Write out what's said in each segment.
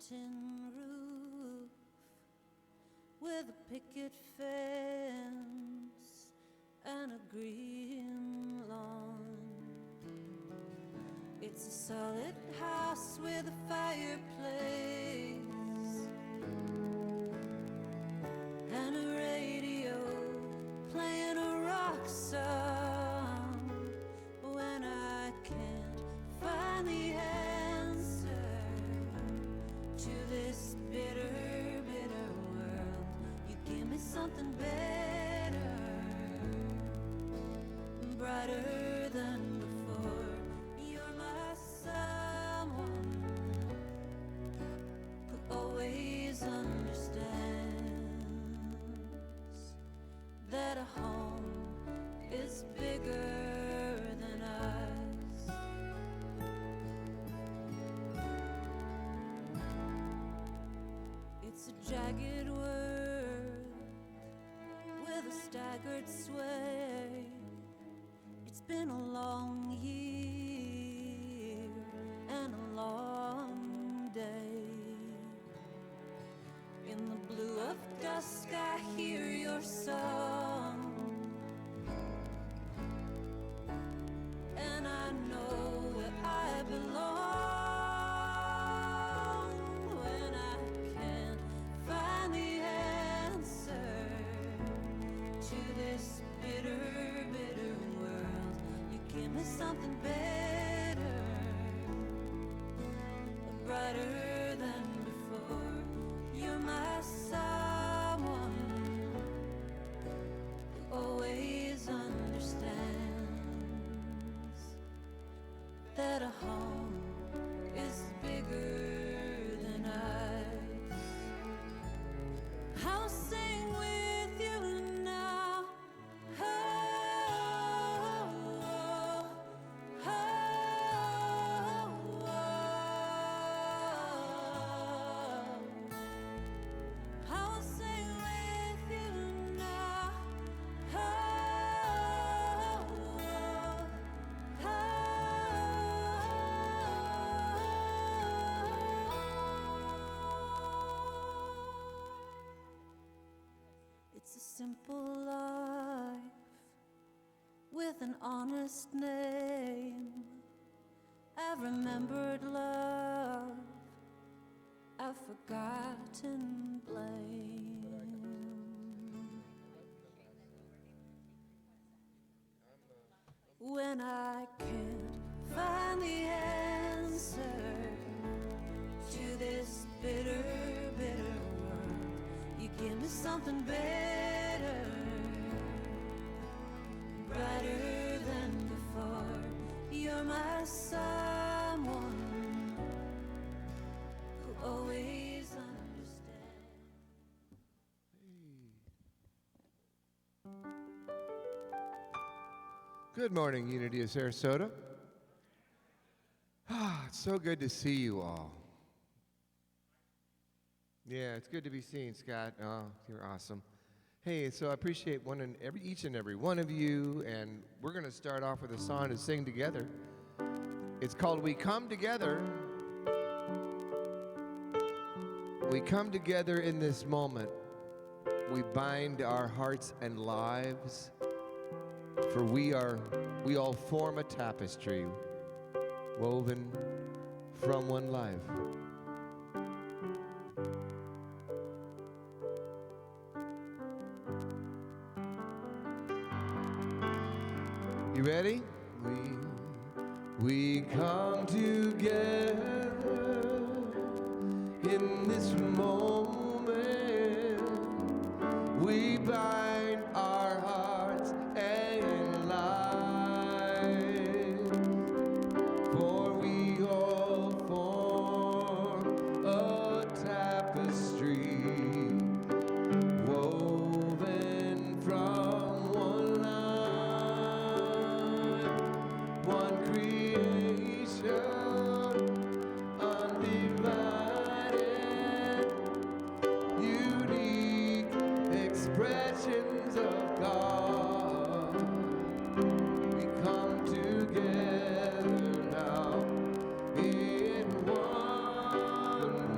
tin roof with a picket fence and a green lawn. It's a solid house with a fireplace and a radio playing a rock song. When I can't find the answer to this bitter, bitter world, you give me something better, brighter than before. You're my someone who always understands that a home is bigger than us. It's a jagged word with a staggered sway. It's been a long year and a long day. In the blue of dusk I hear your song, and I know where I belong. When I can't find the answer to this bitter, bitter world, you give me something better, brighter than before. You're my someone who always understands that a home is bigger than us. I'll sing with you now. Oh, oh, oh, oh. I'll sing with you now. Oh, oh, oh. It's a simple life with an honest name. I've remembered love, I've forgotten blame. When I can't find the answer to this bitter, bitter world, you give me something better, brighter than before. You're my someone who always understands. Good morning, Unity of Sarasota. It's so good to see you all. Yeah, it's good to be seen, Scott. Oh, you're awesome. Hey, so I appreciate each and every one of you, and we're going to start off with a song to sing together. It's called We Come Together. We come together in this moment. We bind our hearts and lives, for we all form a tapestry woven from one life. You ready? We come together in this moment. We bind our hearts and lives, for we all form a tapestry woven from one life, one creation, undivided, unique expressions of God. We come together now in one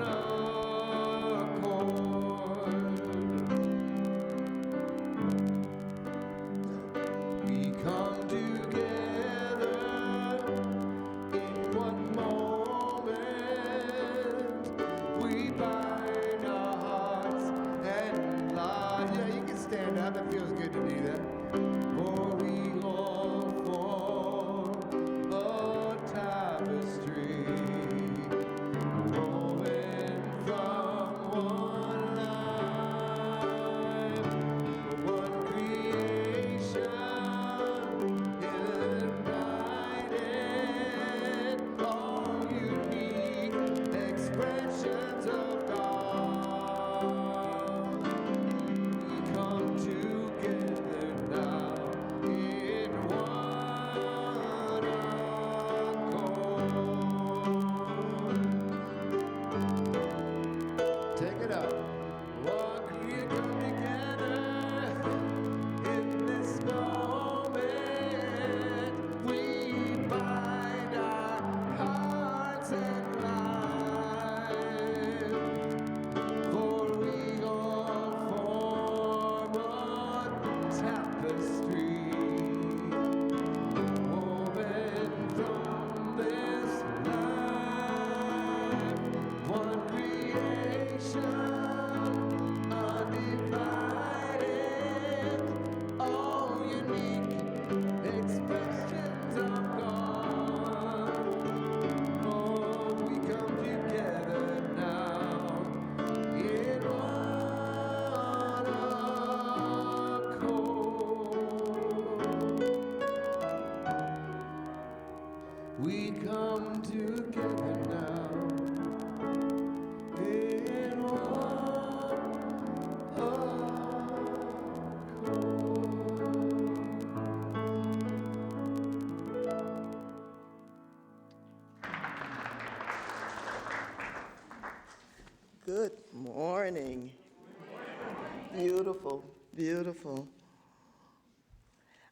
Beautiful, beautiful.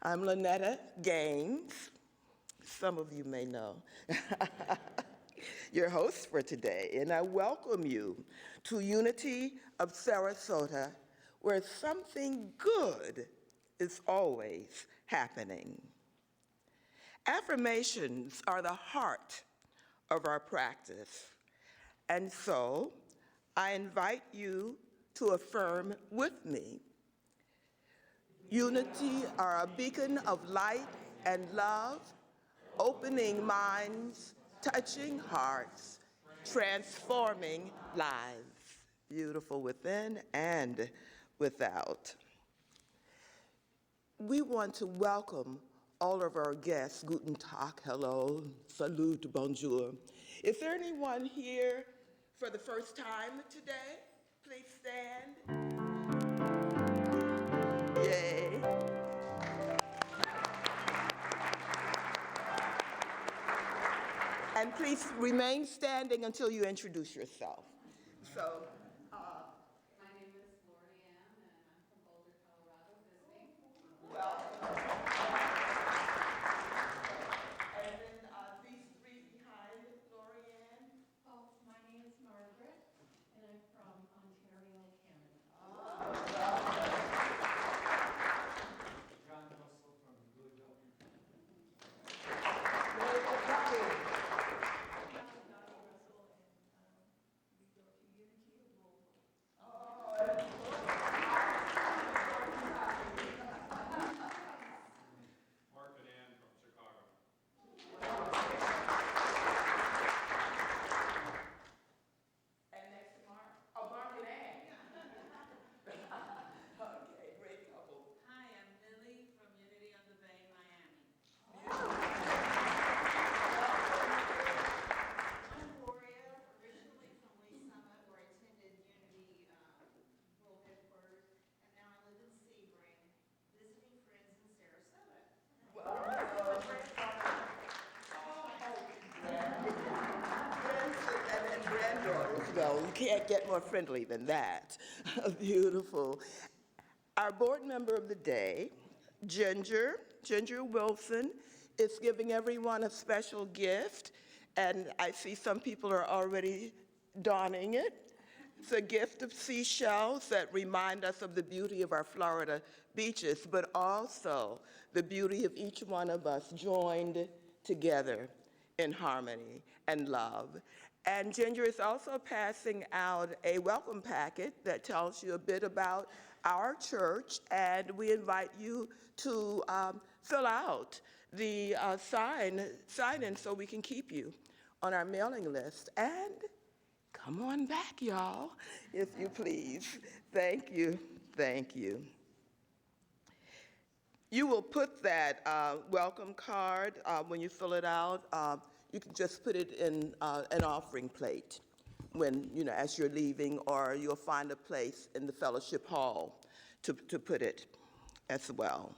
I'm Lynetta Gaines. Some of you may know. Your host for today, and I welcome you to Unity of Sarasota, where something good is always happening. Affirmations are the heart of our practice, and so I invite you to affirm with me. Unity are a beacon of light and love, opening minds, touching hearts, transforming lives. Beautiful within and without. We want to welcome all of our guests. Guten Tag, hello, salut, bonjour. Is there anyone here for the first time today? Please stand. Yay. And please remain standing until you introduce yourself. So, My name is Lorianne, and I'm from Boulder, Colorado, visiting. and then these three behind Lorianne. Oh, my name is Margaret, and I'm from Ontario, Canada. John Russell from Louisville. Mark and Ann from Chicago. And next to Mark. Oh, Mark and Ann. Okay, great couple. Hi, I'm Lily from Unity on the Bay, Miami. I'm Gloria, originally from Lee Summit, where I attended Unity World Headquarters, and now I live in Sebring, visiting friends in Sarasota. And granddaughters. Well, you can't get more friendly than that. Beautiful. Our board member of the day, Ginger Wilson, is giving everyone a special gift, and I see some people are already donning it. It's a gift of seashells that remind us of the beauty of our Florida beaches, but also the beauty of each one of us joined together in harmony and love. And Ginger is also passing out a welcome packet that tells you a bit about our church, and we invite you to fill out the sign-in so we can keep you on our mailing list. And come on back, y'all, if you please. Thank you, thank you. You will put that welcome card, when you fill it out, you can just put it in an offering plate when, as you're leaving, or you'll find a place in the fellowship hall to put it as well.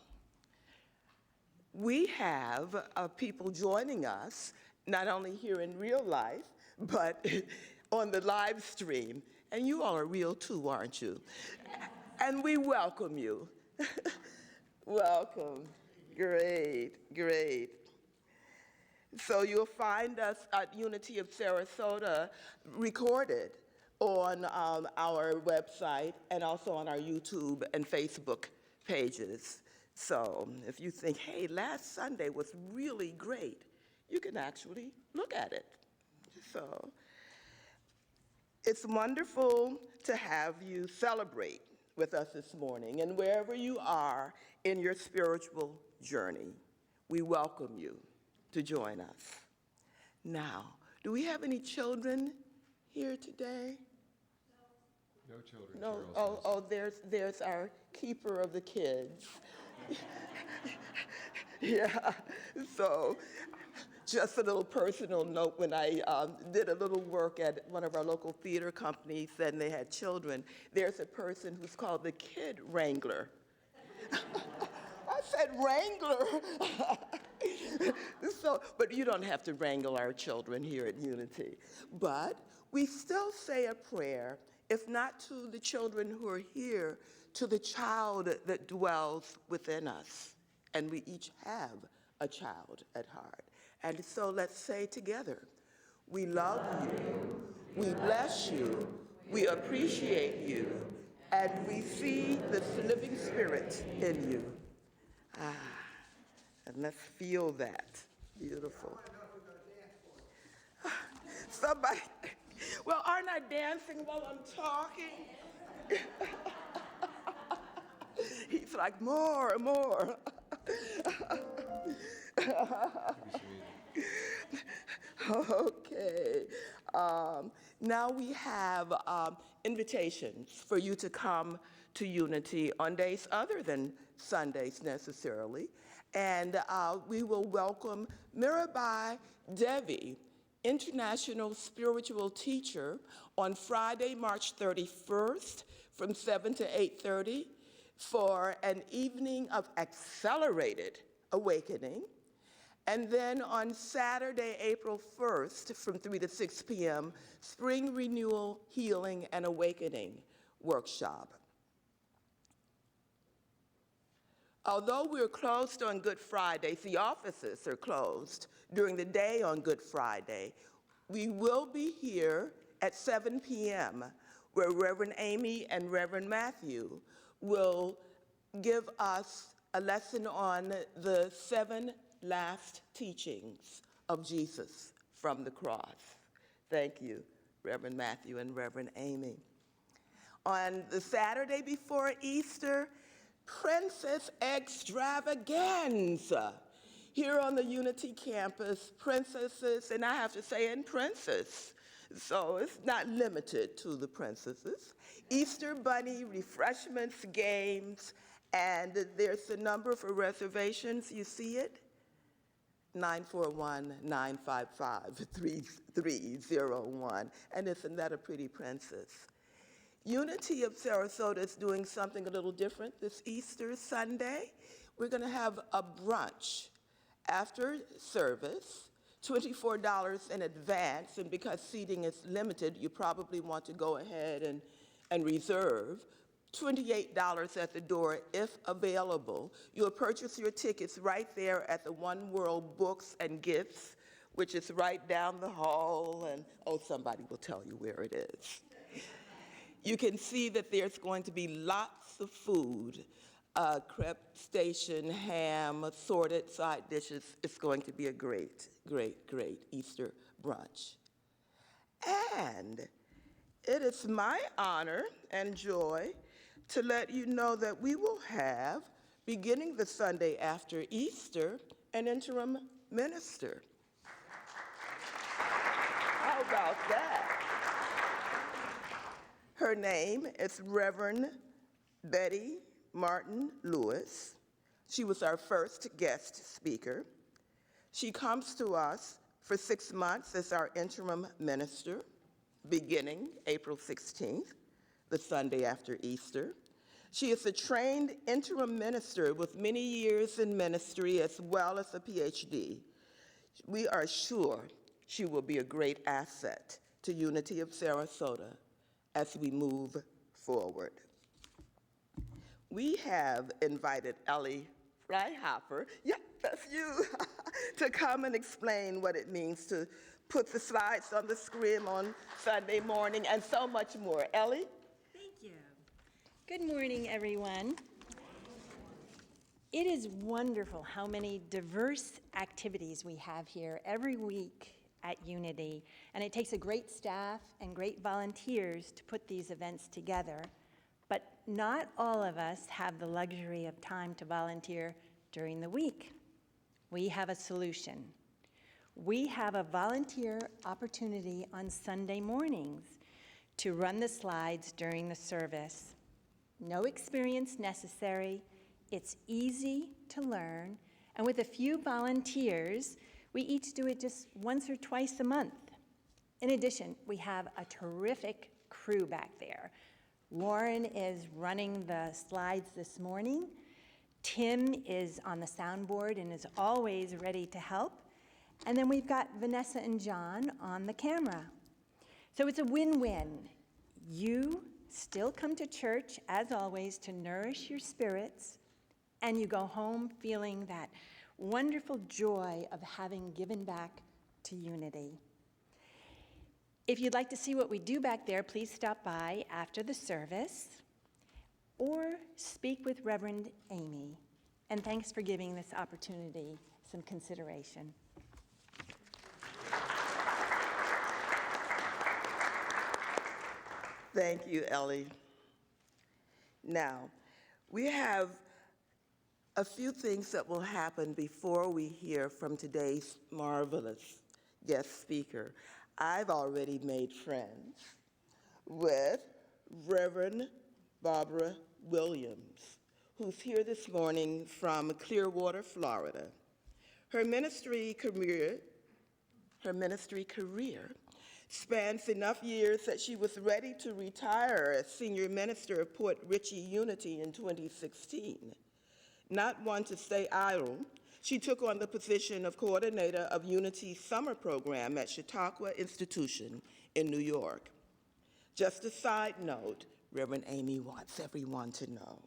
We have people joining us, not only here in real life, but on the live stream. And you all are real too, aren't you? And we welcome you. Welcome. Great, great. So you'll find us at Unity of Sarasota recorded on our website and also on our YouTube and Facebook pages. So if you think, hey, last Sunday was really great, you can actually look at it. So it's wonderful to have you celebrate with us this morning, and wherever you are in your spiritual journey, we welcome you to join us. Now, do we have any children here today? No children, No. Charles says. There's our keeper of the kids. Yeah. So, just a little personal note, when I did a little work at one of our local theater companies and they had children, there's a person who's called the kid wrangler. I said wrangler. So, but you don't have to wrangle our children here at Unity. But we still say a prayer, if not to the children who are here, to the child that dwells within us. And we each have a child at heart. And so let's say together, we love you, we bless you, we appreciate you, and we see the living spirit in you. And let's feel that. Beautiful. Somebody, well, aren't I dancing while I'm talking? He's like, more. Okay. Now we have invitations for you to come to Unity on days other than Sundays necessarily. And we will welcome Mirabai Devi, International Spiritual Teacher, on Friday, March 31st from 7 to 8:30 for an evening of accelerated awakening. And then on Saturday, April 1st from 3 to 6 p.m., Spring Renewal, Healing, and Awakening workshop. Although we're closed on Good Friday, the offices are closed during the day on Good Friday, we will be here at 7 p.m., where Reverend Amy and Reverend Matthew will give us a lesson on the 7 last teachings of Jesus from the cross. Thank you, Reverend Matthew and Reverend Amy. On the Saturday before Easter, Princess Extravaganza. Here on the Unity campus, princesses, and I have to say in princess, so it's not limited to the princesses. Easter bunny, refreshments, games, and there's the number for reservations. You see it? 941-955-3301. And isn't that a pretty princess? Unity of Sarasota is doing something a little different this Easter Sunday. We're going to have a brunch after service, $24 in advance, and because seating is limited, you probably want to go ahead and reserve. $28 at the door if available. You'll purchase your tickets right there at the One World Books and Gifts, which is right down the hall, and somebody will tell you where it is. You can see that there's going to be lots of food, crepe station, ham, assorted side dishes. It's going to be a great, great, great Easter brunch. And it is my honor and joy to let you know that we will have, beginning the Sunday after Easter, an interim minister. How about that? Her name is Reverend Betty Martin Lewis. She was our first guest speaker. She comes to us for 6 months as our interim minister, beginning April 16th, the Sunday after Easter. She is a trained interim minister with many years in ministry as well as a PhD. We are sure she will be a great asset to Unity of Sarasota as we move forward. We have invited Ellie Freihopper, that's you, to come and explain what it means to put the slides on the screen on Sunday morning and so much more. Ellie? Thank you. Good morning, everyone. It is wonderful how many diverse activities we have here every week at Unity, and it takes a great staff and great volunteers to put these events together, but not all of us have the luxury of time to volunteer during the week. We have a solution. We have a volunteer opportunity on Sunday mornings to run the slides during the service. No experience necessary. It's easy to learn, and with a few volunteers, we each do it just once or twice a month. In addition, we have a terrific crew back there. Lauren is running the slides this morning. Tim is on the soundboard and is always ready to help. And then we've got Vanessa and John on the camera. So it's a win-win. You still come to church, as always, to nourish your spirits, and you go home feeling that wonderful joy of having given back to Unity. If you'd like to see what we do back there, please stop by after the service or speak with Reverend Amy. And thanks for giving this opportunity some consideration. Thank you, Ellie. Now, we have a few things that will happen before we hear from today's marvelous guest speaker. I've already made friends with Reverend Barbara Williams, who's here this morning from Clearwater, Florida. Her ministry career spans enough years that she was ready to retire as senior minister of Port Richey Unity in 2016. Not one to stay idle, she took on the position of coordinator of Unity's summer program at Chautauqua Institution in New York. Just a side note, Reverend Amy wants everyone to know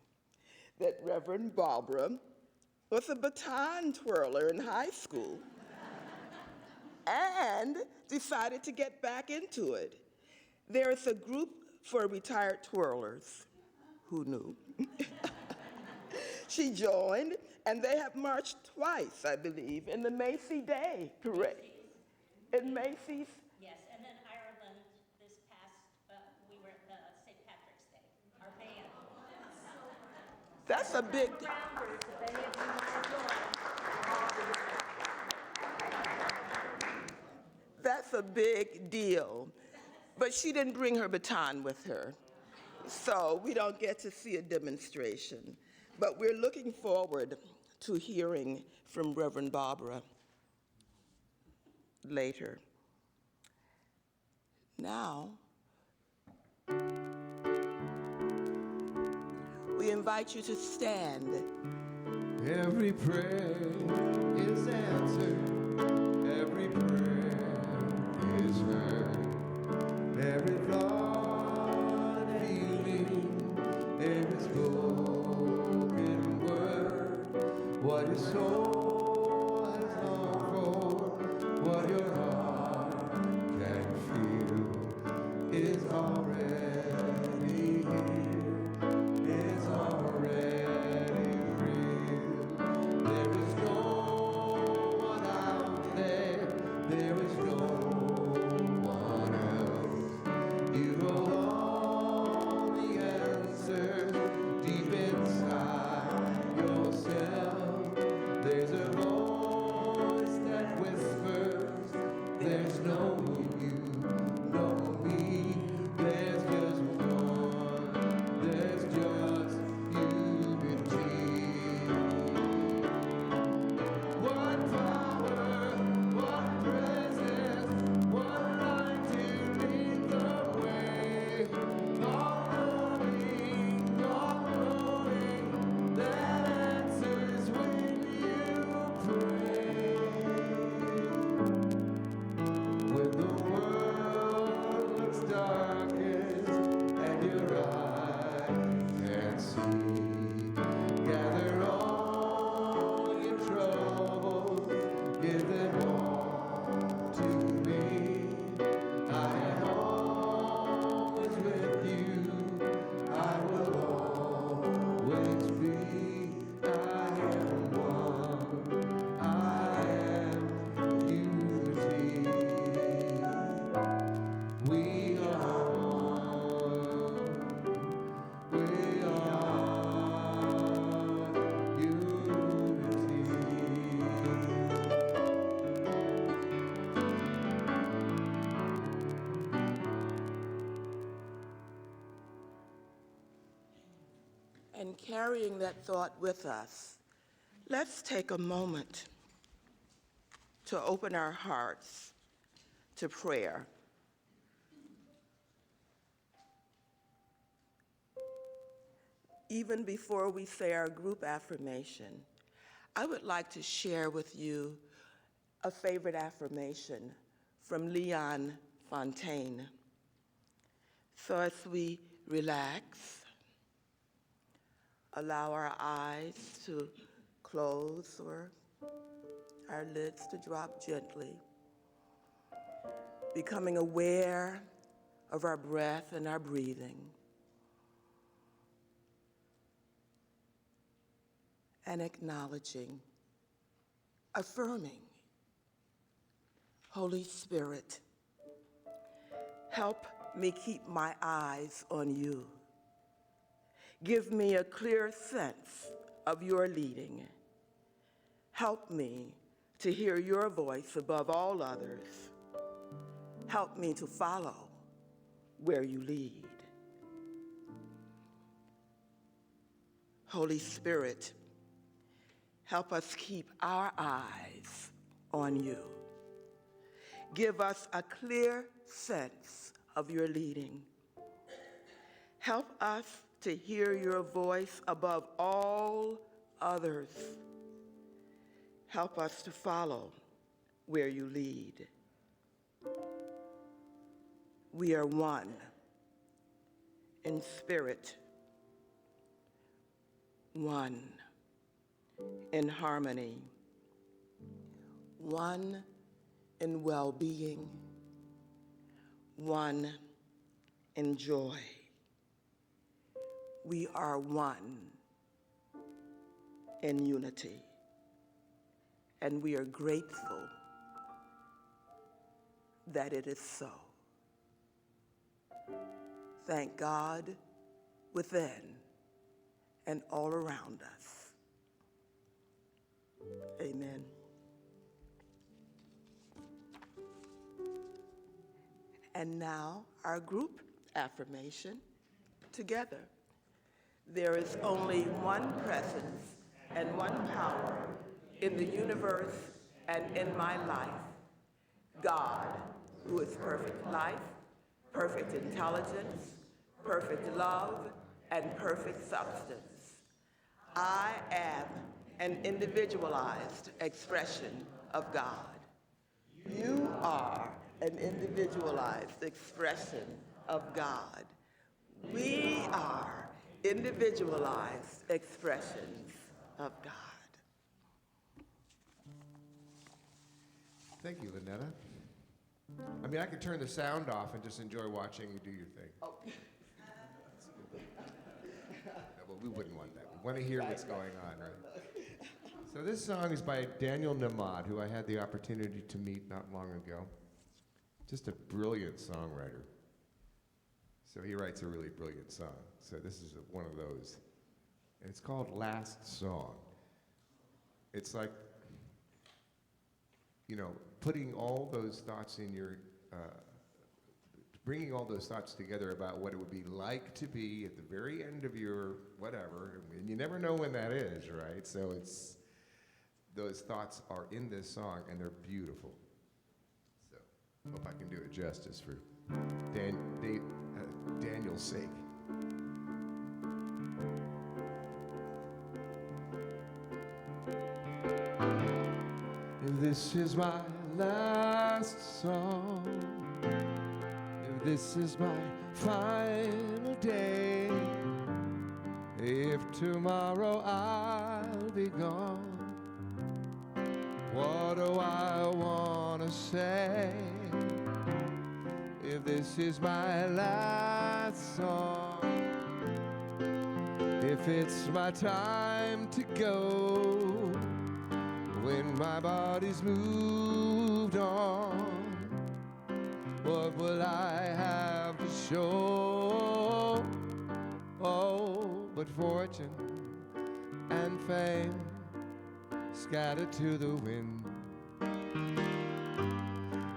that Reverend Barbara was a baton twirler in high school and decided to get back into it. There is a group for retired twirlers. Who knew? She joined, and they have marched twice, I believe, in the Macy Day Parade. In Macy's? Yes, and then Ireland this past, we were at St. Patrick's Day, our band. That's a big, that's a big deal. But she didn't bring her baton with her, so we don't get to see a demonstration. But we're looking forward to hearing from Reverend Barbara later. Now, we invite you to stand. Every prayer is answered. Every prayer is heard. Every thought, feeling, every spoken word. What your soul has longed for, what your heart can feel, is already here, is already real. There is no one out there, there is no one else. You hold all the answers deep inside yourself. There's a voice that whispers, there's no you, no me. There's just one, there's just unity. One power, one presence, one light to lead the way. All knowing that answers when you pray. When the world looks darkest and your eyes can't see, gather all your troubles, give them all to me. I am always with you, I will always be. I am one, I am unity. We are one, we are unity. And carrying that thought with us, let's take a moment to open our hearts to prayer. Even before we say our group affirmation, I would like to share with you a favorite affirmation from Leon Fontaine. So as we relax. Allow our eyes to close or our lids to drop gently. Becoming aware of our breath and our breathing. And acknowledging, affirming, Holy Spirit, help me keep my eyes on you. Give me a clear sense of your leading. Help me to hear your voice above all others. Help me to follow where you lead. Holy Spirit, help us keep our eyes on you. Give us a clear sense of your leading. Help us to hear your voice above all others. Help us to follow where you lead. We are one in spirit, one in harmony, one in well-being, one in joy. We are one in unity, and we are grateful that it is so. Thank God within and all around us. Amen. And now our group affirmation together. There is only one presence and one power in the universe and in my life. God, who is perfect life, perfect intelligence, perfect love, and perfect substance. I am an individualized expression of God. You are an individualized expression of God. We are individualized expressions of God. Thank you, Lynetta. I mean, I could turn the sound off and just enjoy watching you do your thing. Oh. No, but we wouldn't want that. We want to hear what's going on, right? So this song is by Daniel Namad, who I had the opportunity to meet not long ago. Just a brilliant songwriter. So he writes a really brilliant song. So this is one of those. And it's called Last Song. It's like, you know, putting all those thoughts in your, bringing all those thoughts together about what it would be like to be at the very end of your whatever, and you never know when that is, right? So it's, those thoughts are in this song, and they're beautiful. So hope I can do it justice for Daniel's sake. If this is my last song, if this is my final day, if tomorrow I'll be gone, what do I want to say? If this is my last song, if it's my time to go, when my body's moved on, what will I have to show? Oh, but fortune and fame scattered to the wind.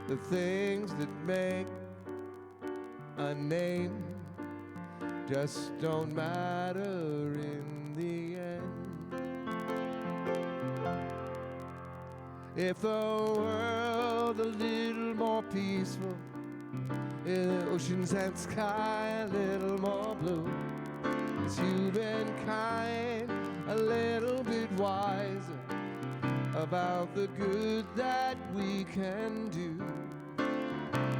The things that make a name just don't matter in the end. If the world a little more peaceful, if the oceans and sky a little more blue, is humankind a little bit wiser about the good that we can do?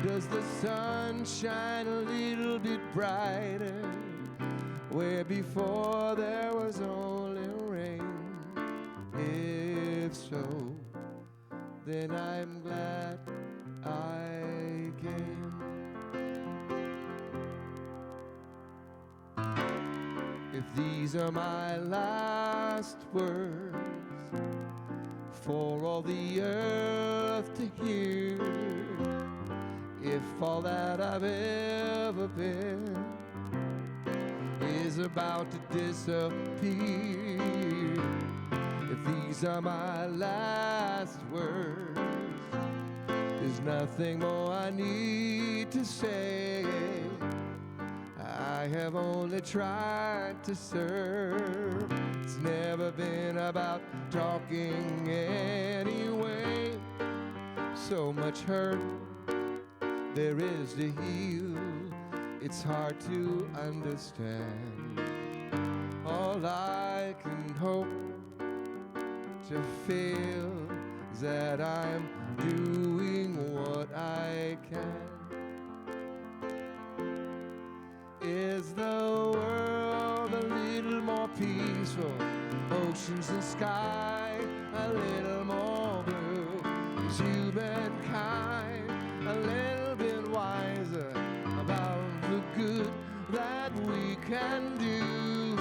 Does the sun shine a little bit brighter, where before there was only rain. If so, then I'm glad I came. If these are my last words for all the earth to hear, if all that I've ever been is about to disappear, if these are my last words, there's nothing more I need to say. I have only tried to serve. It's never been about talking anyway. So much hurt there is to heal. It's hard to understand. All I can hope to feel is that I'm doing what I can. Is the world a little more peaceful? Oceans and sky a little more blue? Is humankind a little bit wiser about the good that we can do?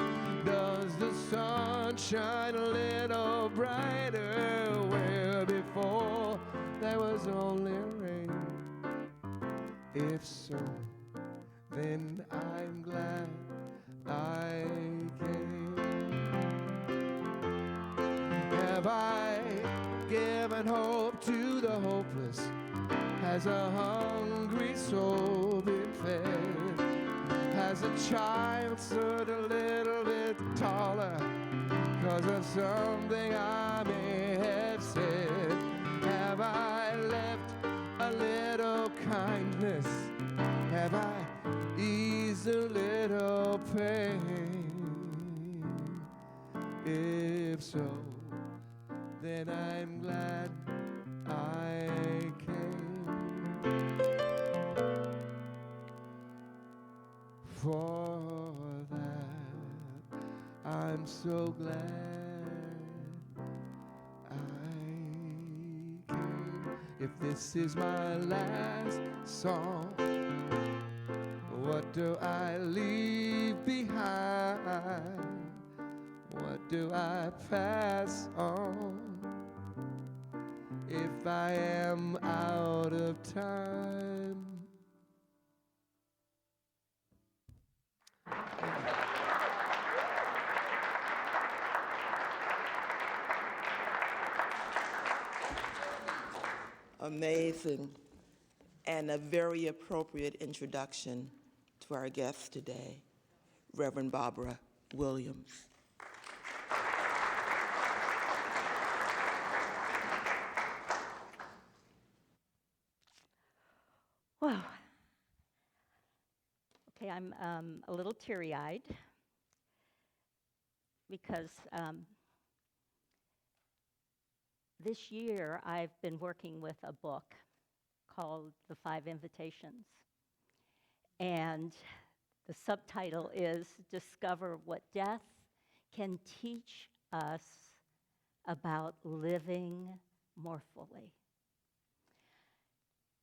Does the sun shine a little brighter where before there was only rain? If so, then I'm glad I came. Have I given hope to the hopeless? Has a hungry soul been fed? Has a child stood a little bit taller 'cause of something I may have said? Have I left a little kindness? Have I eased a little pain? If so, then I'm glad I came. For that, I'm so glad I came. If this is my last song, what do I leave behind? What do I pass on if I am out of time? Amazing, and a very appropriate introduction to our guest today, Reverend Barbara Williams. Whoa. Okay, I'm a little teary-eyed because this year I've been working with a book called The 5 Invitations. And the subtitle is Discover What Death Can Teach Us About Living More Fully.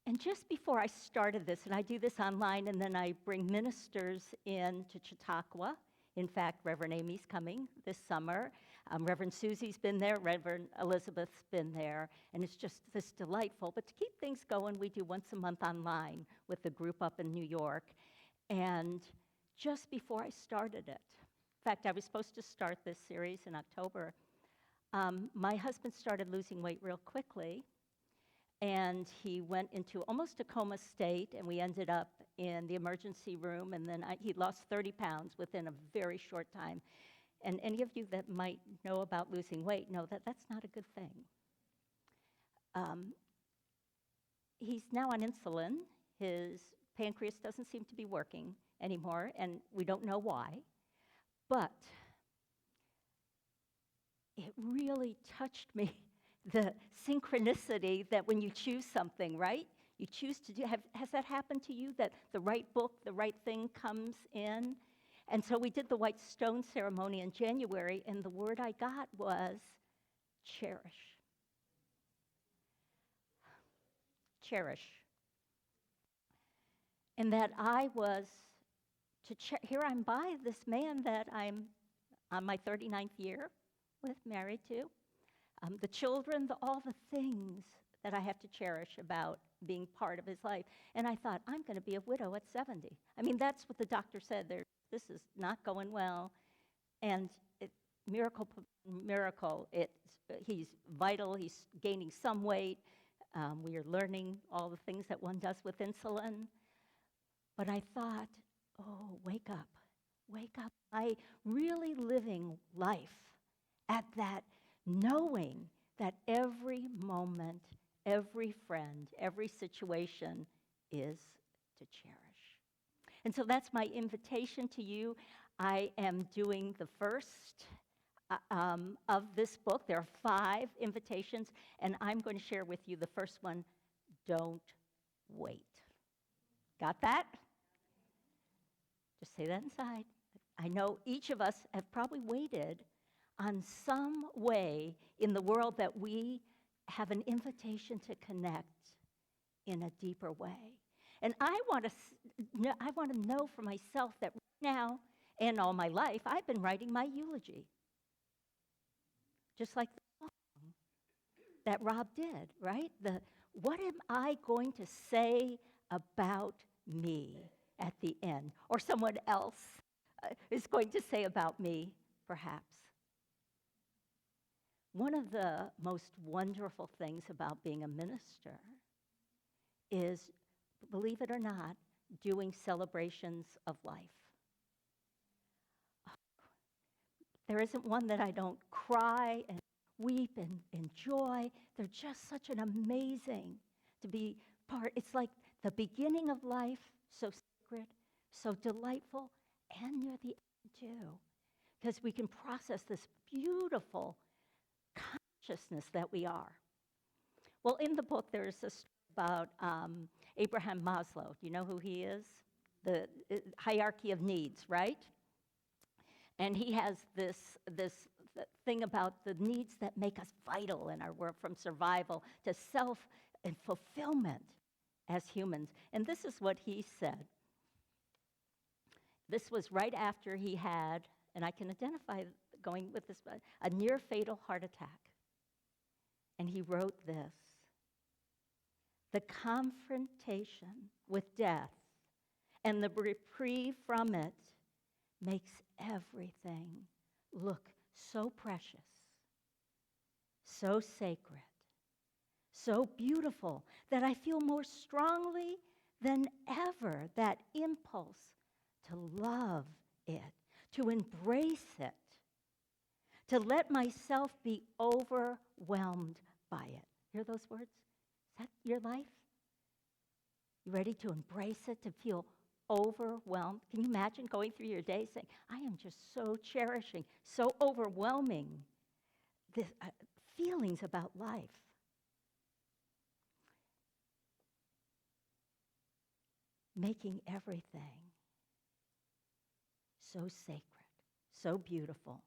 And just before I started this, and I do this online, and then I bring ministers in to Chautauqua. In fact, Reverend Amy's coming this summer. Reverend Susie's been there, Reverend Elizabeth's been there, and it's just this delightful. But to keep things going, we do once a month online with the group up in New York. And just before I started it, in fact, I was supposed to start this series in October, my husband started losing weight real quickly, and he went into almost a coma state, and we ended up in the emergency room, and then he lost 30 pounds within a very short time. And any of you that might know about losing weight know that that's not a good thing. He's now on insulin. His pancreas doesn't seem to be working anymore, and we don't know why. But it really touched me, the synchronicity that when you choose something, right? You choose to do, has that happened to you, that the right book, the right thing comes in? And so we did the white stone ceremony in January, and the word I got was cherish. Cherish. And that I was here I'm by this man that I'm on my 39th year with, married to. The children, all the things that I have to cherish about being part of his life. And I thought, I'm going to be a widow at 70. I mean, that's what the doctor said. This is not going well. And miracle, he's vital, he's gaining some weight. We are learning all the things that one does with insulin. But I thought, oh, wake up, wake up. I really living life at that, knowing that every moment, every friend, every situation is to cherish. And so that's my invitation to you. I am doing the first of this book. There are 5 invitations, and I'm going to share with you the first one, don't wait. Got that? Just say that inside. I know each of us have probably waited on some way in the world that we have an invitation to connect in a deeper way. And I want to know for myself that right now and all my life, I've been writing my eulogy. Just like the song that Rob did, right? What am I going to say about me at the end? Or someone else is going to say about me, perhaps. One of the most wonderful things about being a minister is, believe it or not, doing celebrations of life. There isn't one that I don't cry and weep and enjoy. They're just such an amazing to be part. It's like the beginning of life, so sacred, so delightful, and near the end too, because we can process this beautiful consciousness that we are. Well, in the book, there's a story about Abraham Maslow. Do you know who he is? The hierarchy of needs, right? And he has this thing about the needs that make us vital in our work, from survival to self and fulfillment as humans. And this is what he said. This was right after he had, and I can identify going with this, a near fatal heart attack. And he wrote this: the confrontation with death and the reprieve from it makes everything look so precious, so sacred, so beautiful, that I feel more strongly than ever that impulse to love it, to embrace it, to let myself be overwhelmed by it. Hear those words? Is that your life? You ready to embrace it, to feel overwhelmed? Can you imagine going through your day saying, I am just so cherishing, so overwhelming the feelings about life? Making everything so sacred, so beautiful.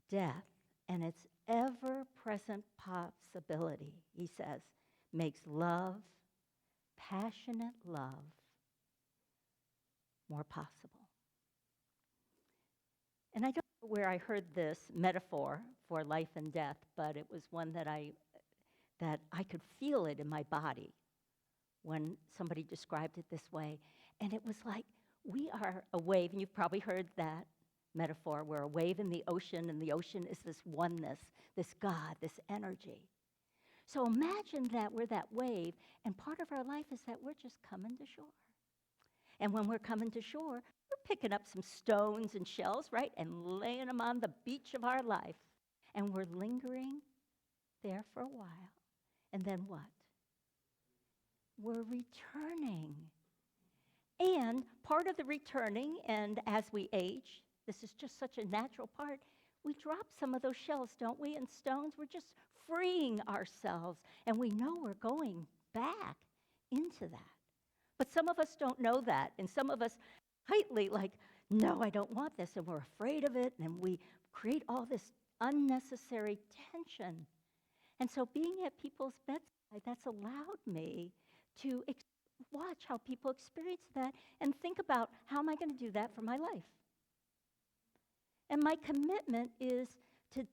Death and its ever-present possibility, he says, makes love, passionate love, more possible. And I don't know where I heard this metaphor for life and death, but it was one that I could feel it in my body when somebody described it this way. And it was like, we are a wave, and you've probably heard that metaphor. We're a wave in the ocean, and the ocean is this oneness, this God, this energy. So imagine that we're that wave, and part of our life is that we're just coming to shore. And when we're coming to shore, we're picking up some stones and shells, right, and laying them on the beach of our life. And we're lingering there for a while. And then what? We're returning. And part of the returning, and as we age, this is just such a natural part, we drop some of those shells, don't we, and stones. We're just freeing ourselves, and we know we're going back into that. But some of us don't know that, and some of us tightly like, no, I don't want this, and we're afraid of it, and we create all this unnecessary tension. And so being at people's bedside, that's allowed me to watch how people experience that and think about, how am I going to do that for my life? And my commitment is to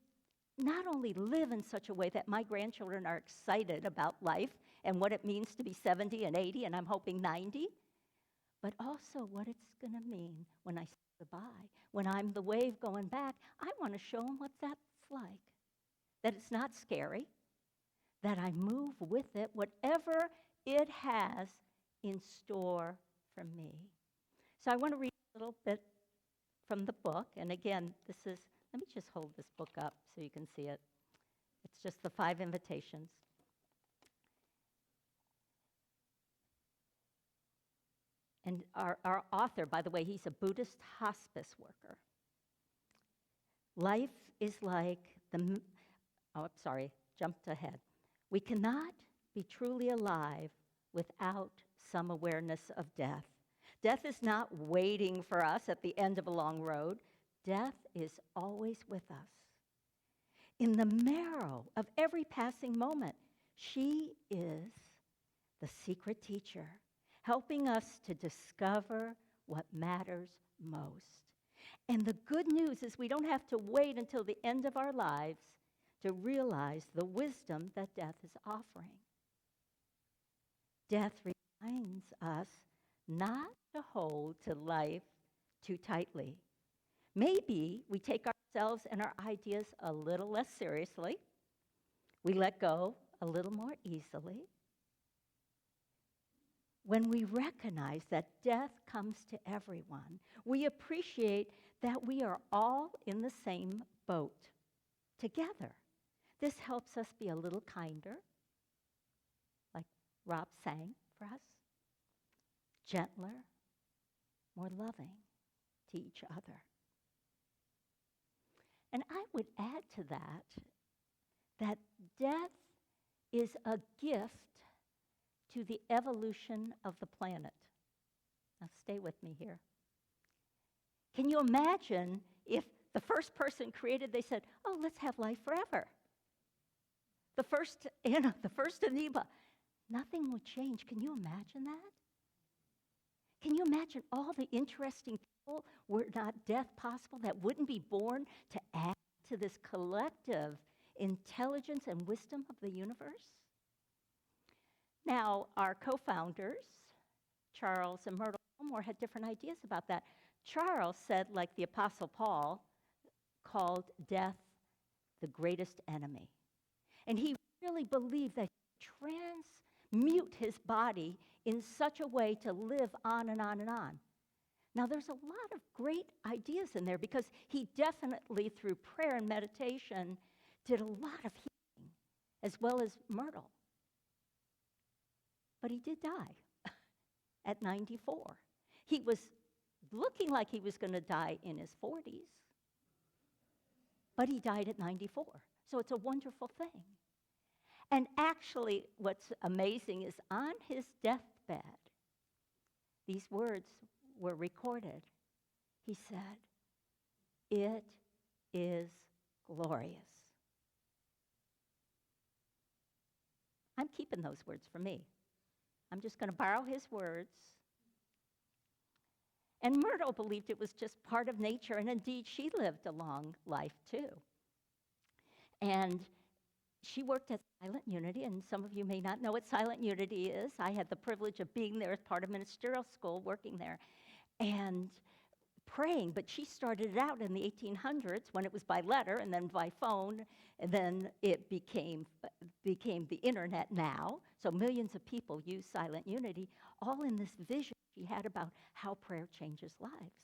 not only live in such a way that my grandchildren are excited about life and what it means to be 70 and 80, and I'm hoping 90, but also what it's going to mean when I say goodbye. When I'm the wave going back, I want to show them what that's like. That it's not scary, that I move with it, whatever it has in store for me. So I want to read a little bit from the book. And again, let me just hold this book up so you can see it. It's just the 5 invitations. And our author, by the way, he's a Buddhist hospice worker. Life is like jumped ahead. We cannot be truly alive without some awareness of death. Death is not waiting for us at the end of a long road. Death is always with us. In the marrow of every passing moment, she is the secret teacher, helping us to discover what matters most. And the good news is we don't have to wait until the end of our lives to realize the wisdom that death is offering. Death reminds us not to hold to life too tightly. Maybe we take ourselves and our ideas a little less seriously. We let go a little more easily. When we recognize that death comes to everyone, we appreciate that we are all in the same boat together. This helps us be a little kinder, like Rob sang for us, gentler, more loving to each other. And I would add to that death is a gift to the evolution of the planet. Now stay with me here. Can you imagine if the first person created, they said, oh, let's have life forever. The first amoeba, nothing would change. Can you imagine that? Can you imagine all the interesting people were not death possible that wouldn't be born to add to this collective intelligence and wisdom of the universe? Now, our co-founders, Charles and Myrtle Fillmore, had different ideas about that. Charles said, like the Apostle Paul, called death the greatest enemy. And he really believed that he could transmute his body in such a way to live on and on and on. Now, there's a lot of great ideas in there because he definitely, through prayer and meditation, did a lot of healing, as well as Myrtle. But he did die at 94. He was looking like he was going to die in his 40s, but he died at 94. So it's a wonderful thing. And actually, what's amazing is on his deathbed, these words were recorded. He said, "It is glorious." I'm keeping those words for me. I'm just going to borrow his words. And Myrtle believed it was just part of nature, and indeed, she lived a long life too. And she worked at Silent Unity, and some of you may not know what Silent Unity is. I had the privilege of being there as part of ministerial school, working there, and praying. But she started it out in the 1800s when it was by letter and then by phone, and then it became the internet now. So millions of people use Silent Unity, all in this vision she had about how prayer changes lives.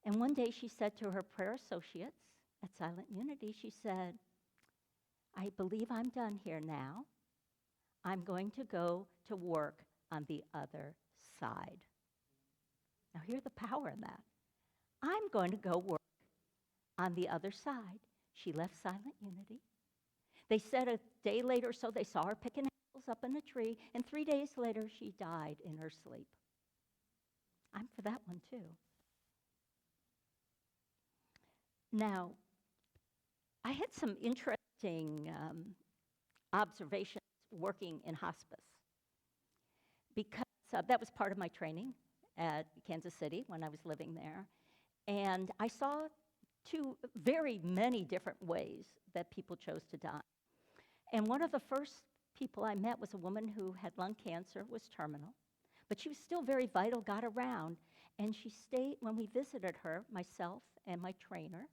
And one day she said to her prayer associates at Silent Unity, she said, "I believe I'm done here now. I'm going to go to work on the other side." Now hear the power in that. I'm going to go work on the other side. She left Silent Unity. They said a day later or so they saw her picking apples up in a tree, and 3 days later she died in her sleep. I'm for that one too. Now, I had some interesting observations working in hospice because that was part of my training at Kansas City when I was living there. And I saw very many different ways that people chose to die. And one of the first people I met was a woman who had lung cancer, was terminal, but she was still very vital, got around, and she stayed, when we visited her, myself and my trainer,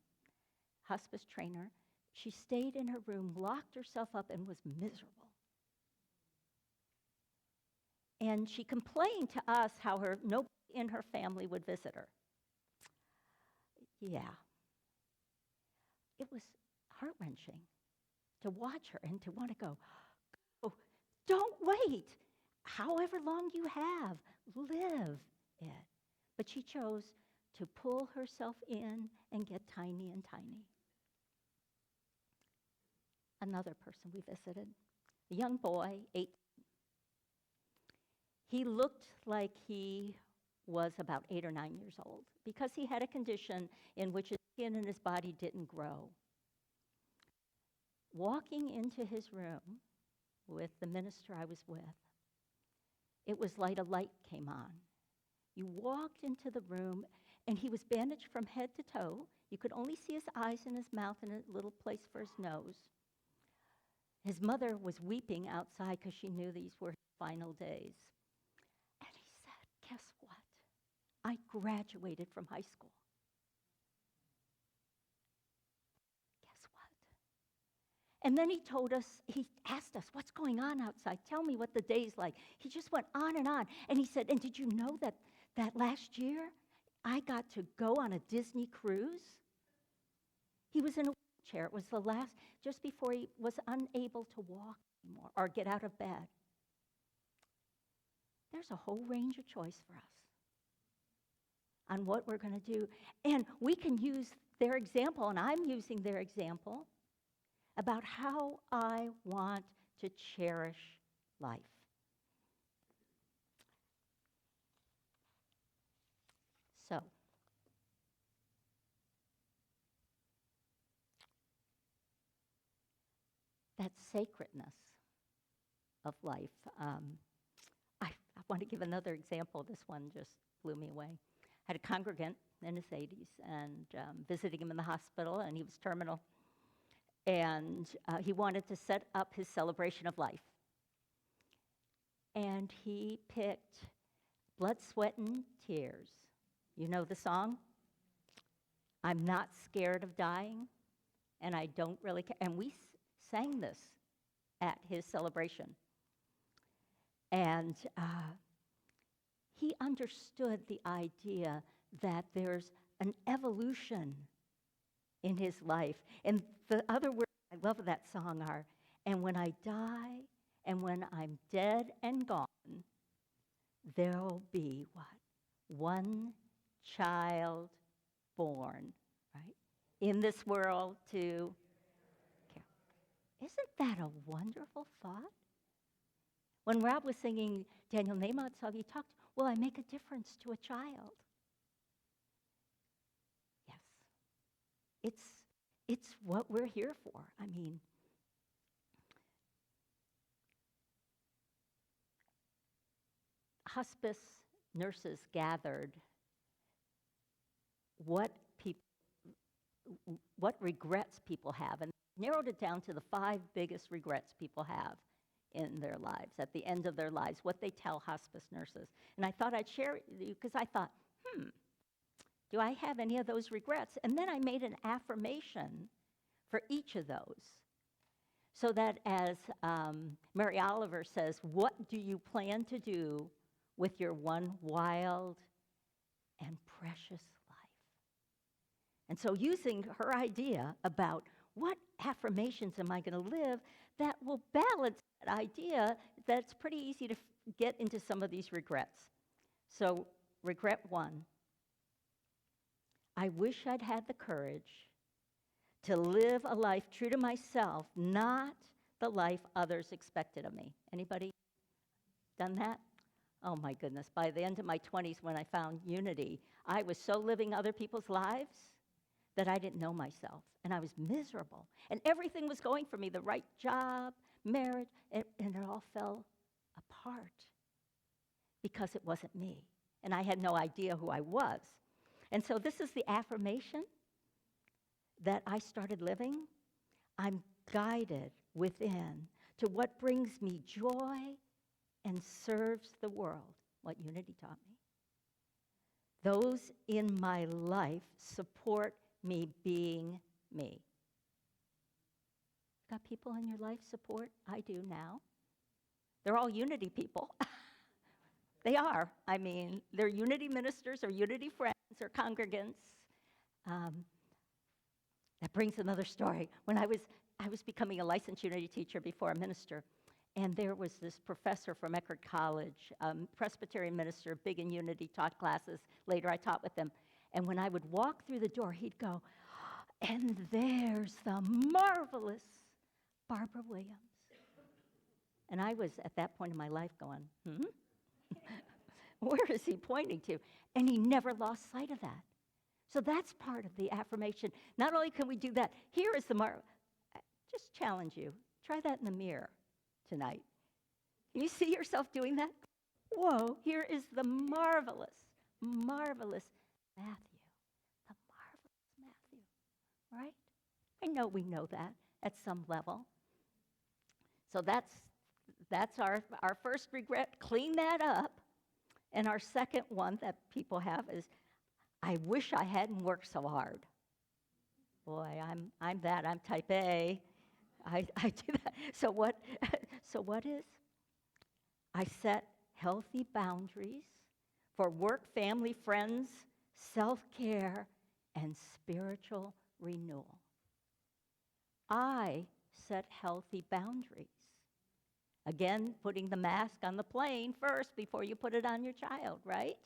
hospice trainer, she stayed in her room, locked herself up, and was miserable. And she complained to us how nobody in her family would visit her. Yeah. It was heart-wrenching to watch her and to want to go, oh, don't wait. However long you have, live it. But she chose to pull herself in and get tiny and tiny. Another person we visited, a young boy, 18. He looked like he was about 8 or 9 years old because he had a condition in which his skin and his body didn't grow. Walking into his room with the minister I was with, it was like a light came on. You walked into the room, and he was bandaged from head to toe. You could only see his eyes and his mouth and a little place for his nose. His mother was weeping outside because she knew these were his final days. And he said, guess what? I graduated from high school. Guess what? And then he asked us, what's going on outside? Tell me what the day's like. He just went on. And he said, and did you know that last year I got to go on a Disney cruise? He was in a wheelchair. It was the last, just before he was unable to walk anymore or get out of bed. There's a whole range of choice for us on what we're going to do. And we can use their example, and I'm using their example, about how I want to cherish life. So, that sacredness of life. I want to give another example. This one just blew me away. I had a congregant in his 80s and visiting him in the hospital, and he was terminal. And he wanted to set up his celebration of life. And he picked Blood, Sweat, and Tears. You know the song? I'm not scared of dying, and I don't really care. And we sang this at his celebration. And he understood the idea that there's an evolution in his life. And the other words I love of that song are, and when I die, and when I'm dead and gone, there'll be what? One child born, right? In this world to care. Isn't that a wonderful thought? When Rob was singing Daniel Nahmod's song, he talked, will I make a difference to a child? Yes. It's what we're here for. I mean, hospice nurses gathered what regrets people have, and narrowed it down to the 5 biggest regrets people have in their lives, at the end of their lives, what they tell hospice nurses. And I thought I'd share it with you because I thought, do I have any of those regrets? And then I made an affirmation for each of those. So that as Mary Oliver says, what do you plan to do with your one wild and precious life? And so using her idea about what affirmations am I going to live that will balance that idea, that's pretty easy to get into some of these regrets. So regret 1. I wish I'd had the courage to live a life true to myself, not the life others expected of me. Anybody done that? Oh my goodness, by the end of my 20s when I found unity, I was so living other people's lives that I didn't know myself, and I was miserable. And everything was going for me, the right job, marriage, and it all fell apart because it wasn't me, and I had no idea who I was. And so this is the affirmation that I started living. I'm guided within to what brings me joy and serves the world, what Unity taught me. Those in my life support me being me. Got people in your life support? I do now. They're all Unity people. They are. I mean, they're Unity ministers or Unity friends or congregants. That brings another story. When I was becoming a licensed Unity teacher before a minister, and there was this professor from Eckerd College, Presbyterian minister, big in Unity, taught classes. Later I taught with him. And when I would walk through the door, he'd go, "And there's the marvelous Barbara Williams." And I was at that point in my life going, where is he pointing to? And he never lost sight of that. So that's part of the affirmation. Not only can we do that, here is the just challenge you. Try that in the mirror tonight. Can you see yourself doing that? Whoa, here is the marvelous, marvelous Matthew. The marvelous Matthew, right? I know we know that at some level. So that's our first regret. Clean that up. And our second one that people have is, I wish I hadn't worked so hard. Boy, I'm that. I'm type A. I do that. So what is? I set healthy boundaries for work, family, friends, self-care, and spiritual renewal. I set healthy boundaries. Again, putting the mask on the plane first before you put it on your child, right?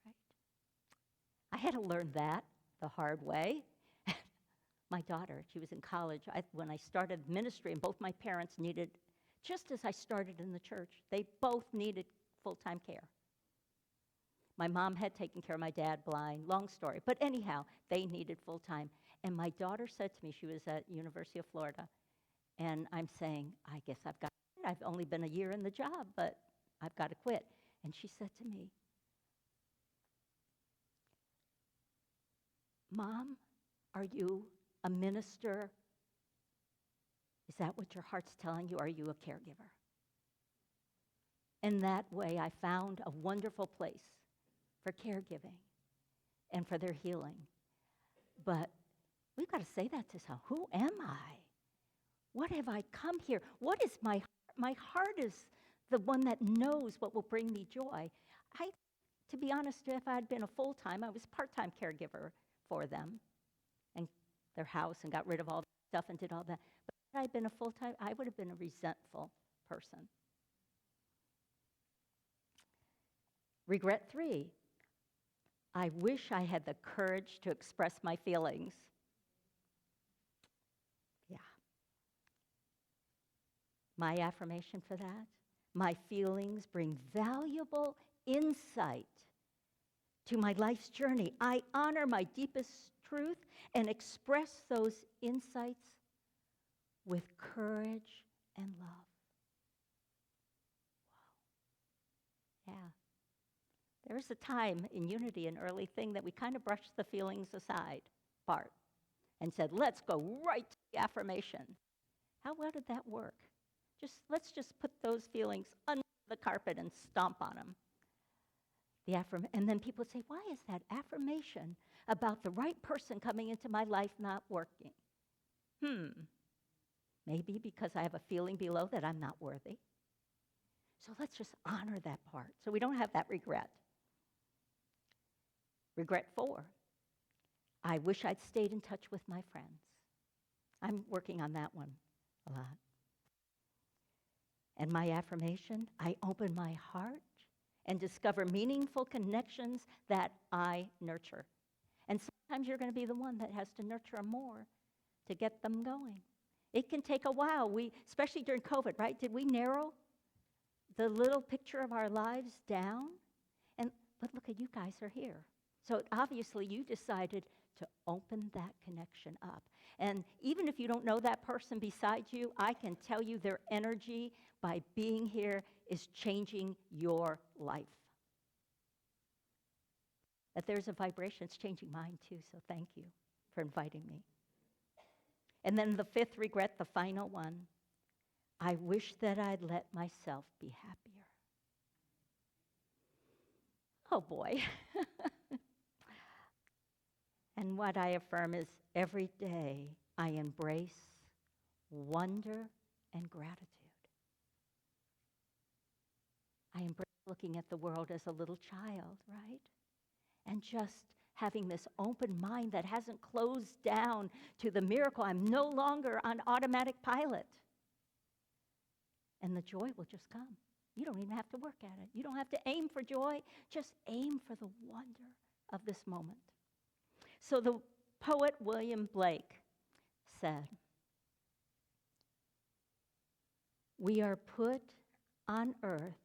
Right. I had to learn that the hard way. My daughter, she was in college. When I started ministry, and both my parents needed, just as I started in the church, they both needed full-time care. My mom had taken care of my dad, blind, long story. But anyhow, they needed full-time. And my daughter said to me, she was at University of Florida, and I'm saying, I guess I've got to quit. I've only been a year in the job, but I've got to quit. And she said to me, "Mom, are you a minister? Is that what your heart's telling you? Are you a caregiver?" In that way, I found a wonderful place for caregiving and for their healing. But we've got to say that to self. Who am I? What have I come here? What is my heart? My heart is the one that knows what will bring me joy. To be honest, if I had been a full-time, I was part-time caregiver for them and their house and got rid of all that stuff and did all that. But if I had been a full-time, I would have been a resentful person. Regret 3, I wish I had the courage to express my feelings. Yeah. My affirmation for that, my feelings bring valuable insight to my life's journey. I honor my deepest truth and express those insights with courage and love. Wow. Yeah. There was a time in Unity, an early thing, that we kind of brushed the feelings aside part and said, let's go right to the affirmation. How well did that work? Let's just put those feelings under the carpet and stomp on them. And then people would say, why is that affirmation about the right person coming into my life not working? Maybe because I have a feeling below that I'm not worthy. So let's just honor that part so we don't have that regret. Regret 4, I wish I'd stayed in touch with my friends. I'm working on that one a lot. And my affirmation, I open my heart and discover meaningful connections that I nurture. And sometimes you're going to be the one that has to nurture them more to get them going. It can take a while. Especially during COVID, right? Did we narrow the little picture of our lives down? But look at you guys are here. So obviously you decided to open that connection up. And even if you don't know that person beside you, I can tell you their energy by being here is changing your life. That there's a vibration, it's changing mine too, so thank you for inviting me. And then the fifth regret, the final one, I wish that I'd let myself be happier. Oh boy. And what I affirm is every day I embrace wonder and gratitude. I embrace looking at the world as a little child, right? And just having this open mind that hasn't closed down to the miracle. I'm no longer on automatic pilot. And the joy will just come. You don't even have to work at it. You don't have to aim for joy. Just aim for the wonder of this moment. So the poet William Blake said, "We are put on earth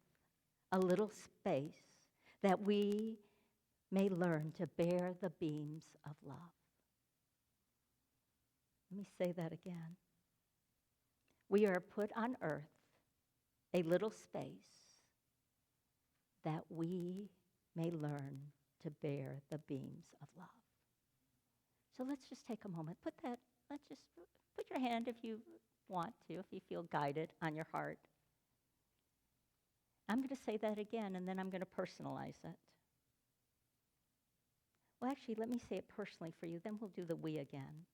a little space that we may learn to bear the beams of love." Let me say that again. We are put on earth a little space that we may learn to bear the beams of love. So let's just take a moment. Let's just put your hand if you want to, if you feel guided on your heart. I'm going to say that again, and then I'm going to personalize it. Well, actually, let me say it personally for you, then we'll do the we again.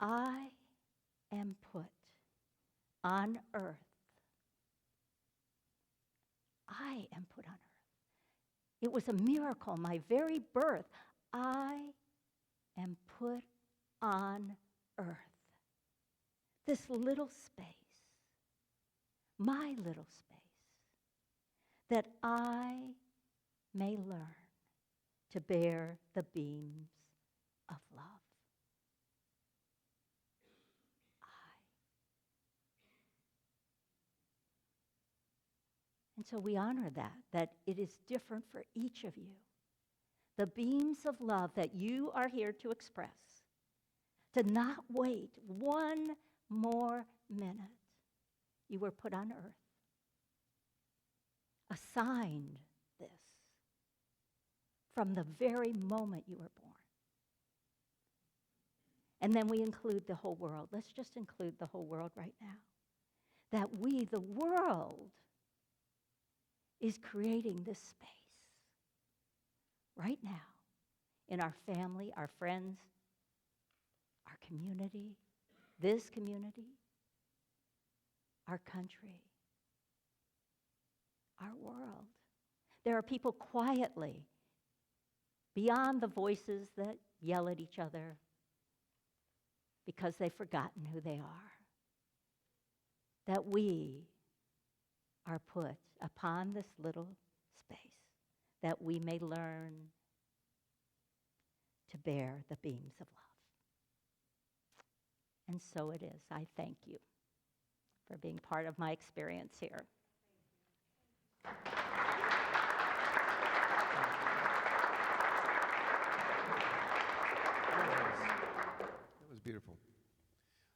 I am put on earth. I am put on earth. It was a miracle, my very birth. I am put on earth. This little space, my little space, that I may learn to bear the beams of love. And so we honor that it is different for each of you. The beams of love that you are here to express, to not wait one more minute. You were put on earth, assigned this from the very moment you were born. And then we include the whole world. Let's just include the whole world right now. That we, the world, is creating this space right now in our family, our friends, our community, this community, our country, our world. There are people quietly, beyond the voices that yell at each other because they've forgotten who they are, that we are put upon this little space that we may learn to bear the beams of love. And so it is. I thank you for being part of my experience here. That was beautiful.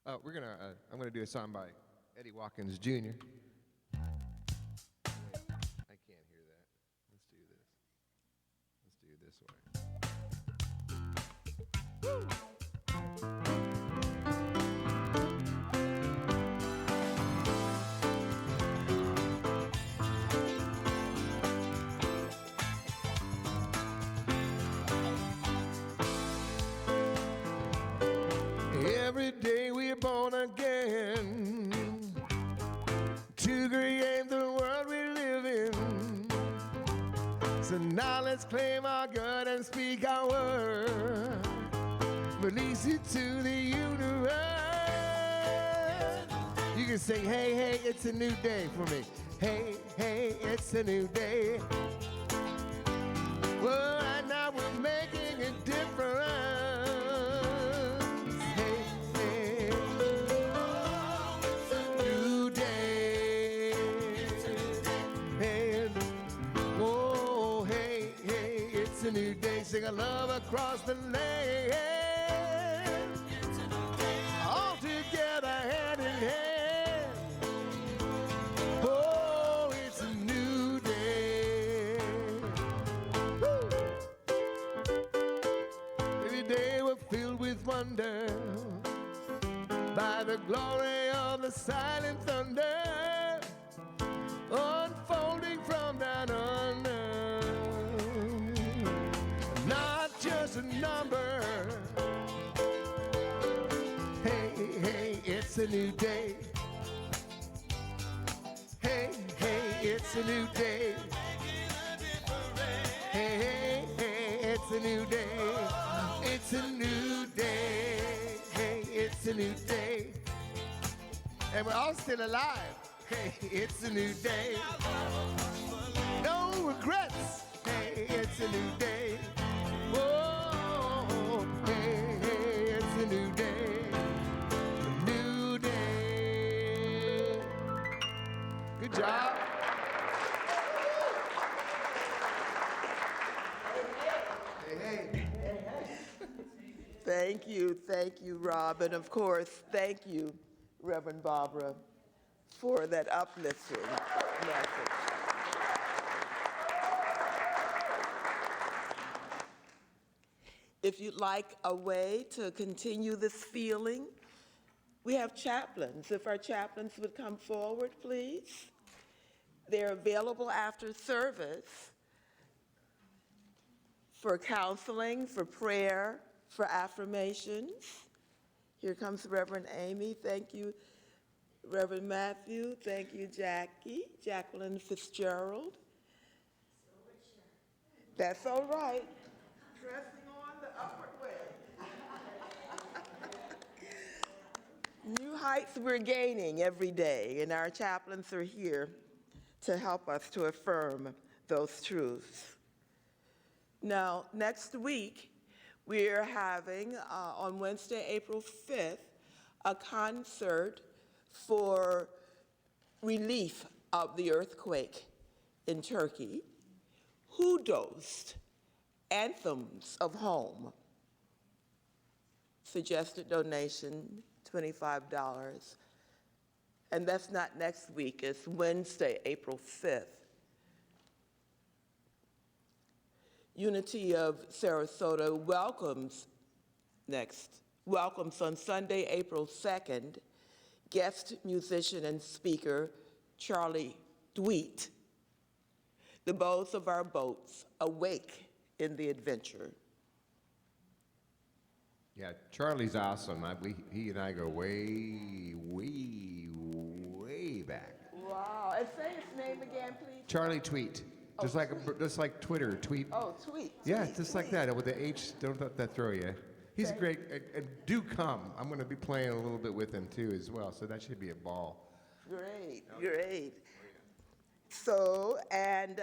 I'm gonna do a song by Eddie Watkins Jr. I can't hear that. Let's do this. Let's do it this way. Every day we're born again to create the world we live in. So now let's claim our good and speak our word. Release it to the universe. You can sing, hey, hey, it's a new day for me. Hey, hey, it's a new day. Well, right now we're making day. Sing a love across the land. All together, hand in hand. Oh, it's a new day. Woo. Every day we're filled with wonder by the glory of the silent thunder unfolding from down under. Not just a number. Hey, hey, it's a new day. Hey, hey, it's a new day. Hey, hey, hey, it's a new day. It's a new day. Hey, it's a new day. And we're all still alive. Hey, it's a new day. No regrets. Hey, it's a new day. Whoa, hey, hey, it's a new day. A new day. Good job. Hey, hey. Thank you, Rob, and of course, thank you, Reverend Barbara, for that uplifting message. If you'd like a way to continue this feeling, we have chaplains. If our chaplains would come forward, please. They're available after service for counseling, for prayer, for affirmations. Here comes Reverend Amy. Thank you, Reverend Matthew. Thank you, Jacqueline Fitzgerald. That's all right. Pressing on the upward way. New heights we're gaining every day, and our chaplains are here to help us to affirm those truths. Now, next week, we're having, on Wednesday, April 5th, a concert for relief of the earthquake in Turkey. Hudos, Anthems of Home. Suggested donation, $25. And that's not next week, it's Wednesday, April 5th. Unity of Sarasota welcomes on Sunday, April 2nd, guest musician and speaker Charlie Dweet. The bows of our boats awake in the adventure. Yeah, Charlie's awesome. He and I go way, way, way back. Wow, and say his name again, please. Charlie Tweet. Just like Twitter, tweet. Oh, Tweet. Yeah, Tweet, just like Tweet. that, with the H, don't let that throw you. He's great, and do come. I'm gonna be playing a little bit with him too as well, so that should be a ball. Great, great. So, and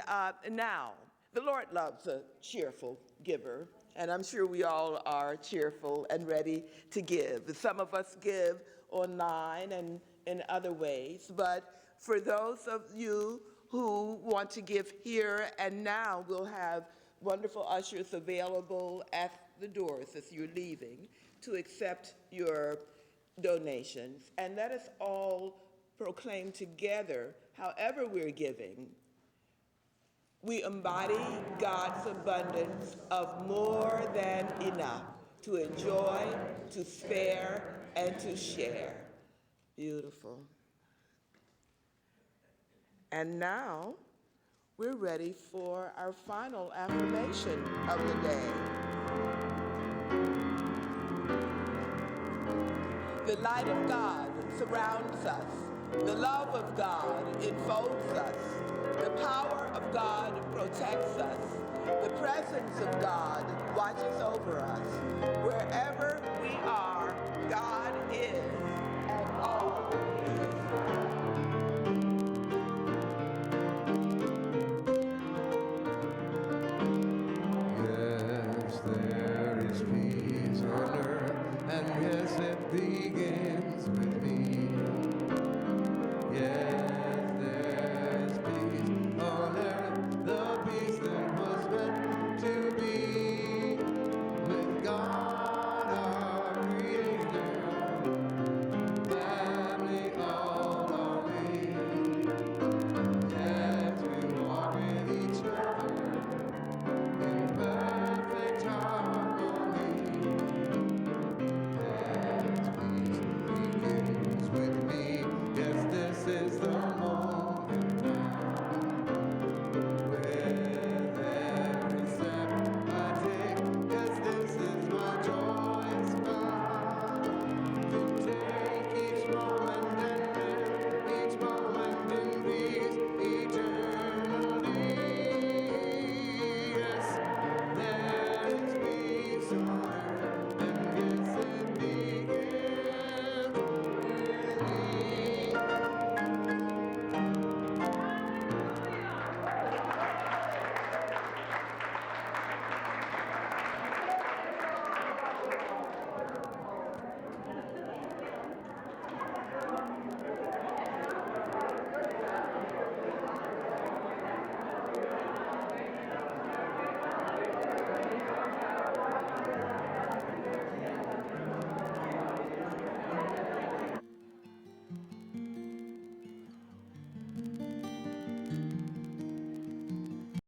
now, the Lord loves a cheerful giver, and I'm sure we all are cheerful and ready to give. Some of us give online and in other ways, but for those of you who want to give here and now, we'll have wonderful ushers available at the doors as you're leaving to accept your donations. And let us all proclaim together, however we're giving, we embody God's abundance of more than enough to enjoy, to spare, and to share. Beautiful. And now, we're ready for our final affirmation of the day. The light of God surrounds us. The love of God enfolds us. The power of God protects us. The presence of God watches over us. Wherever